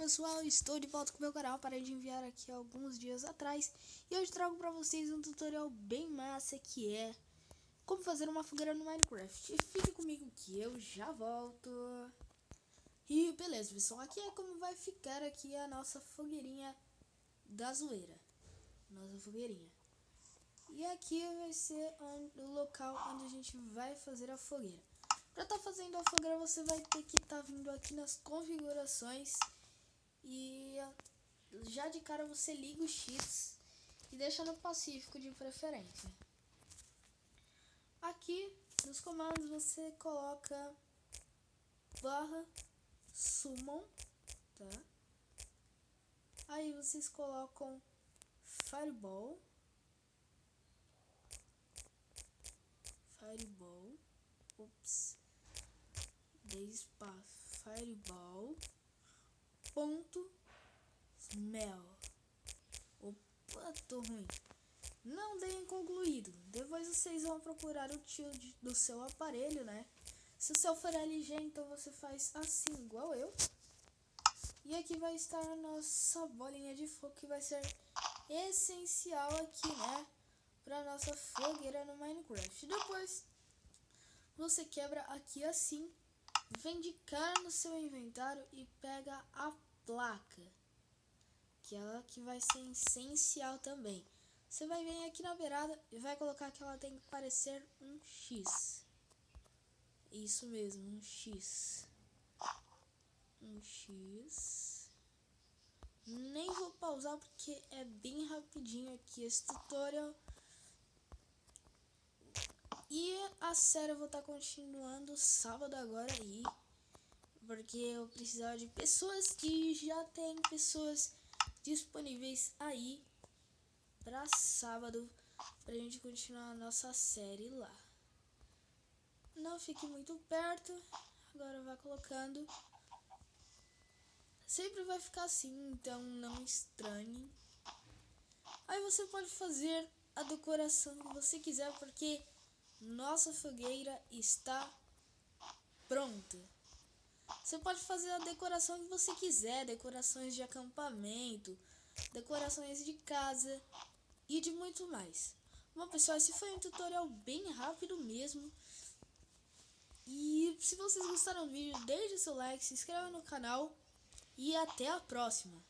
pessoal, estou de volta com o meu canal. Parei de enviar aqui alguns dias atrás e hoje trago para vocês um tutorial bem massa que é como fazer uma fogueira no Minecraft. E fique comigo que eu já volto. E beleza, pessoal, aqui é como vai ficar aqui a nossa fogueirinha da zoeira. Nossa fogueirinha. E aqui vai ser o local onde a gente vai fazer a fogueira. Para estar fazendo a fogueira você vai ter que estar vindo aqui nas configurações e já de cara você liga o X e deixa no pacífico de preferência. Aqui nos comandos você coloca /summon, tá? Aí vocês colocam fireball, fireball ponto smell. Opa, tô ruim. Não deem concluído. Depois vocês vão procurar o tilt do seu aparelho, né? Se o seu for LG, então você faz assim, igual eu. E aqui vai estar a nossa bolinha de fogo, que vai ser essencial aqui, né? Pra nossa fogueira no Minecraft. Depois você quebra aqui assim, vem de cara no seu inventário e pega a placa, que é ela que vai ser essencial também. Você vai vir aqui na beirada e vai colocar que ela tem que parecer um X. Isso mesmo, um X. Um X. Nem vou pausar porque é bem rapidinho aqui esse tutorial. E a série eu vou estar continuando sábado agora aí, porque eu precisava de pessoas e já tem pessoas disponíveis aí para sábado pra gente continuar a nossa série lá. Não fique muito perto, agora vai colocando. Sempre vai ficar assim, então não estranhe. Aí você pode fazer a decoração que você quiser, porque nossa fogueira está pronta. Você pode fazer a decoração que você quiser, decorações de acampamento, decorações de casa e de muito mais. Bom, pessoal, esse foi um tutorial bem rápido mesmo. E se vocês gostaram do vídeo, deixe seu like, se inscreva no canal e até a próxima.